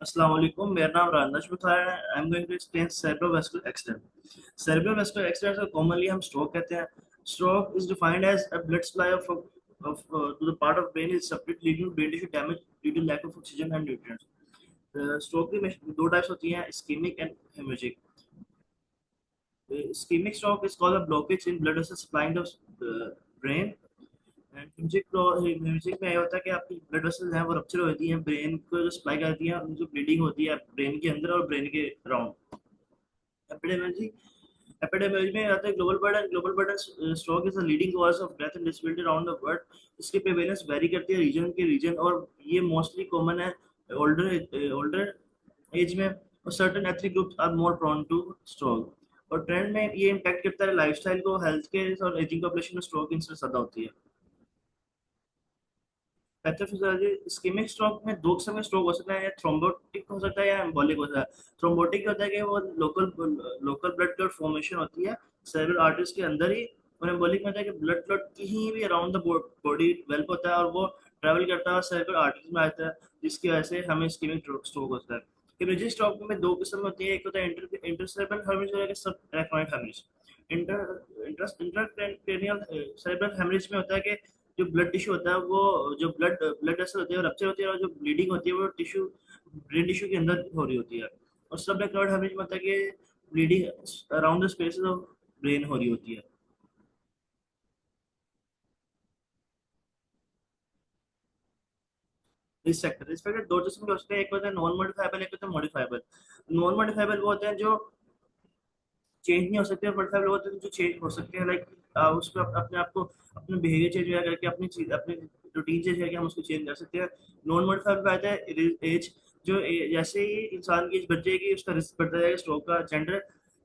अस्सलाम वालेकुम, मेरा नाम रानश है। I am going to explain cerebrovascular accident. Cerebrovascular accident को commonly हम stroke कहते हैं. Stroke is defined as a blood supply to the part of brain is separate, leading to brain tissue damage due to lack of oxygen and nutrients. Stroke की दो types होती हैं, ischemic and hemorrhagic. Ischemic stroke is called a blockage in blood vessels supplying the brain. And music में ये होता है कि आपकी ब्लड वेसल्स हैं वो रप्चर होती हैं, ब्रेन को जो सप्लाई करती हैं, उनकी ब्लीडिंग होती है ब्रेन के अंदर और ब्रेन के अराउंड. एपिडेमियोलॉजी एपिडेमियोलॉजी में आता है global burden stroke is the leading cause of death and disability around the world. इसकी प्रेवेलेंस वेरी करती है रीजन के रीजन, और ये मोस्टली कॉमन है ओल्डर एज में, और certain ethnic groups are more prone to stroke. और ट्रेंड में ये इम्पैक्ट करता है लाइफस्टाइल को, हेल्थ के और एजिंग पॉपुलेशन में स्ट्रोक इंसिडेंस ज्यादा होती है. पैथोफिजियोलॉजी इस्केमिक स्ट्रोक में दो किस्म के स्ट्रोक हो सकते हैं, या थ्रोम्बोटिक हो सकता है या एम्बोलिक हो सकता है. थ्रोम्बोटिक होता है कि वो लोकल ब्लड क्लॉट फॉर्मेशन होती है सेरेब्रल आर्टरीज के अंदर ही. और एम्बोलिक में होता है कि ब्लड क्लॉट कहीं भी अराउंड द बॉडी डेवलप होता है और वो ट्रैवल करता है सेरेब्रल आर्टरीज में आता है, जिसकी वजह से हमें इस्केमिक स्ट्रोक होता है. हेमरेजिक स्ट्रोक में दो किस्म होती है, एक होता है इंटरसेरेब्रल हेमरेज और एक सब एराक्नोइड हेमरेज. इंटरक्रेनियल सेरेब्रल हेमरेज में होता है कि जो ब्लड टिश्यू होता है वो, जो ब्लड वेसल होती है वो रप्चर होती है, और जो ब्लीडिंग होती है वो टिश्यू ब्रेन टिश्यू के अंदर हो रही होती है. और सब क्लाउड हेमरेज में होता है कि bleeding around the space of brain हो रही होती है. रिस्क फैक्टर दो किस्म के होते हैं, एक होता है नॉन मॉडिफाइबल, एक होता है मॉडिफाइबल. नॉन मॉडिफाइबल वो होते हैं जो चेंज नहीं हो सकते, और मॉडिफाइबल वो होते हैं जो चेंज हो सकते हैं. लाइक उसको अपने आप को अपने बिहेवियर चेंज करके अपनी चीज अपनी रूटीन चेंज करके हम उसको चेंज कर सकते हैं. नॉन मॉडिफाइबल आता है एज, जो जैसे ही इंसान की एज बढ़ जाएगी उसका रिस्क बढ़ता जाएगा स्ट्रोक का. जेंडर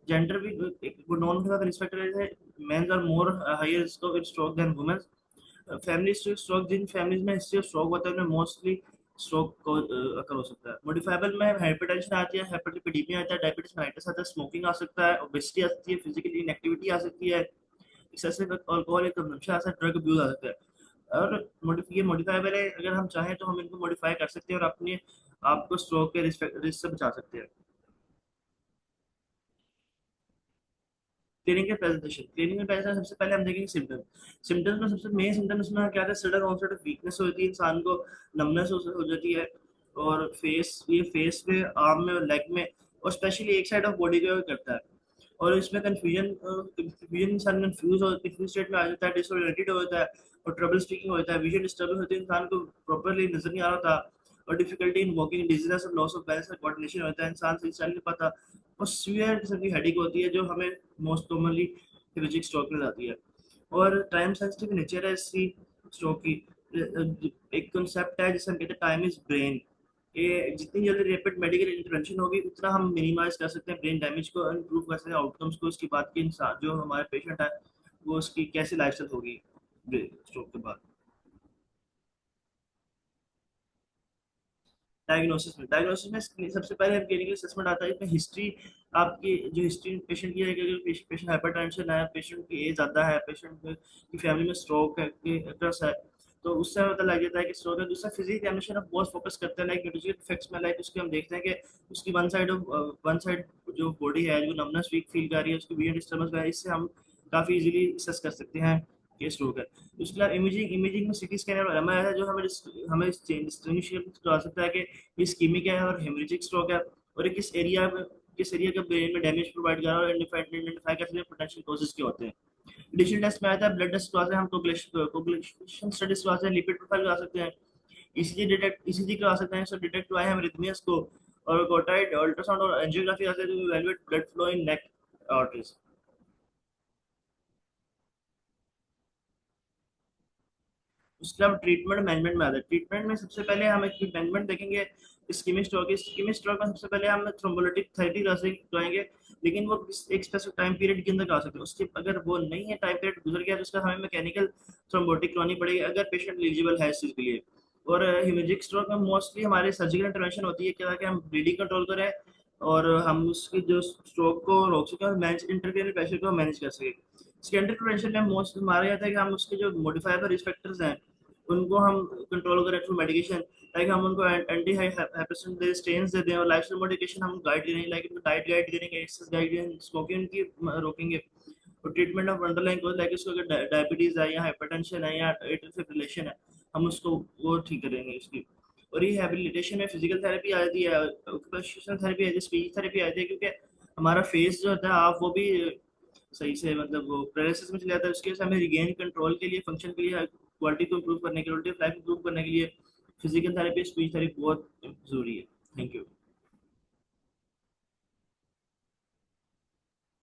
जेंडर भी नॉन मॉडिफाइबल रिस्क फैक्टर है. Mens are more higher risk of stroke than women. Family stroke, जिन फैमिलीज में हिस्ट्री ऑफ स्ट्रोक होता है उनमें मोस्टली स्ट्रोक को अकर हो सकता है. मॉडिफाइबल में हाइपरटेंशन आती है, हाइपरलिपिडीमिया आता है, डायबिटीज मेलाइटिस आता है, स्मोकिंग आ सकता है, ओबेसिटी आ सकती है, फिजिकल इनएक्टिविटी आ सकती है, एक्सेसिव अल्कोहल कंजम्पशन आ सकता है, ड्रग अब्यूज आ सकता है. और ये मॉडिफाइबल है, अगर हम चाहें तो हम इनको मॉडिफाई कर सकते हैं और अपने आपको स्ट्रोक के रिस्क से बचा सकते हैं. Clinical presentation. क्लिनिकल प्रेजेंटेशन सबसे पहले हम देखेंगे सिम्टम. सिम्टम्स में सबसे मेन सिम्टम इसमें क्या आता है, सडन ऑनसेट ऑफ वीकनेस होती है, इंसान को नमनेस हो जाती है. और फेस में, आर्म में और लेग में, और स्पेशली एक साइड ऑफ बॉडी को करता है. और इसमें कंफ्यूजन इंसान कंफ्यूज स्टेट में आ जाता है, डिसोरिएंटेड हो जाता है, और ट्रबल स्पीकिंग हो जाता है, विजन डिस्टर्बेंस होती है, इंसान को प्रॉपरली नजर नहीं आ रहा था, और डिफिकल्टी इन वॉकिंग, डिजीनेस और लॉस ऑफ बैलेंस और कोऑर्डिनेशन होता है, इंसान सही चल नहीं पाता. और सीवियर किस्म की हेडेक होती है जो हमें मोस्ट कॉमनली हेमरेजिक स्ट्रोक में आती है. और टाइम सेंसिटिव नेचर है इसकी स्ट्रोक की. एक कंसेप्ट है जिसे हम कहते हैं टाइम इज ब्रेन. ये जितनी जल्दी रैपिड मेडिकल इंटरवेंशन होगी उतना हम मिनिमाइज कर सकते हैं ब्रेन डैमेज को, इम्प्रूव कर सकते हैं आउटकम्स को. इसकी बात की इंसान जो हमारे पेशेंट है वो उसकी कैसी लाइफस्टाइल होगी स्ट्रोक के बाद. डायग्नोसिस में सबसे पहले हम क्लिनिकल असेसमेंट आता है. इसमें हिस्ट्री, आपकी जो हिस्ट्री पेशेंट की है कि अगर पेशेंट हाइपरटेंशन है, पेशेंट की एज ज़्यादा है, पेशेंट की फैमिली में स्ट्रोक है, एड्रेस है, तो उससे हमें पता लग जाता है कि स्ट्रोक है. दूसरा फिजिक एग्जामिनेशन हम बहुत फोकस करते हैं, लाइक न्यूट्रिशन इफेक्ट्स में, लाइक उसके हम देखते हैं कि उसकी वन साइड जो बॉडी है जो नमनेस वीक फील कर रही है, उसकी विजन डिस्टर्बेंस है, इससे हम काफ़ी इजीली असेस कर सकते हैं कि स्ट्रोक है. उसके बाद इमेजिंग में सीटी स्कैन और एमआरआई है जो हमें डिस्टिंग्विश करा सकता है कि ये इस्कीमिक है और हेमरेजिक स्ट्रोक है, और ये किस एरिया का ब्रेन में डैमेज प्रोवाइड कर रहा है, और आइडेंटिफाई कर सकते हैं पोटेंशियल कॉजेज क्या होते हैं. एडिशनल टेस्ट में आता है ब्लड टेस्ट करवाते हैं, हम कोगुलेशन स्टडीज करवाते हैं, लिपिड प्रोफाइल करा सकते हैं, ईसीजी करा सकते हैं, सो डिटेक्ट हुआ है हम रिथमियास को. और गोटाइड अल्ट्रासाउंड और एंजियोग्राफी आते हैं जो evaluate blood flow in neck arteries. उसके बाद ट्रीटमेंट मैनेजमेंट में आता है. ट्रीटमेंट में सबसे पहले हम एक मैनेजमेंट देखेंगे इस्कीमिक स्ट्रोक. इस्कीमिक स्ट्रोक में सबसे पहले हम थ्रोम्बोलिटिक थेरेपी कराएंगे, लेकिन वो एक स्पेसिफिक टाइम पीरियड के अंदर करा सकते हैं. उसके अगर वो नहीं है, टाइम पीरियड गुजर गया, तो उसका हमें मैकेनिकल थ्रोम्बोटिक करवानी पड़ेगी अगर पेशेंट एलिजिबल है इस चीज़ के लिए. और हेमरेजिक स्ट्रोक में मोस्टली हमारी सर्जिकल इंटरवेंशन होती है क्या कि हम ब्लीडिंग कंट्रोल करें, और हम उसकी जो स्ट्रोक को रोक सकें और मैनेज इंटरक्रेनियल प्रेशर को मैनेज कर सकें. सेकेंडरी प्रिवेंशन में मोस्ट मारा जाता है कि हम उसके जो मॉडिफाइबर रिस्क फैक्टर्स हैं उनको हम कंट्रोल करें थ्रू मेडिकेशन, लाइक हम उनको एंटी हाइपरटेंशन स्टेन्स दे दें, और लाइफस्टाइल मॉडिफिकेशन हम गाइड करेंगे, लाइक उनको डाइट गाइड करेंगे, एक्सरसाइज गाइड करेंगे, स्मोकिंग की रोकेंगे। और treatment of underlying cause, like उसको अगर डायबिटीज है या हाइपरटेंशन है या एट्रियल फिब्रिलेशन है, हम उसको वो ठीक करेंगे उसकी। और रिहेबिलिटेशन में फिजिकल थेरेपी आती है, ऑक्यूपेशनल थेरेपी आती है, स्पीच थेरेपी आती है, क्योंकि हमारा फेस जो होता है आप वो भी सही से मतलब वो पैरालिसिस में चले जाता है, उसके वजह से हमें रिगेन कंट्रोल के लिए, फंक्शन के लिए, क्वालिटी को इम्प्रूव करने के लिए, क्वालिटी ऑफ लाइफ इम्प्रूव करने के लिए फिजिकल थेरेपी, स्पीच थेरेपी बहुत जरूरी है। Thank you.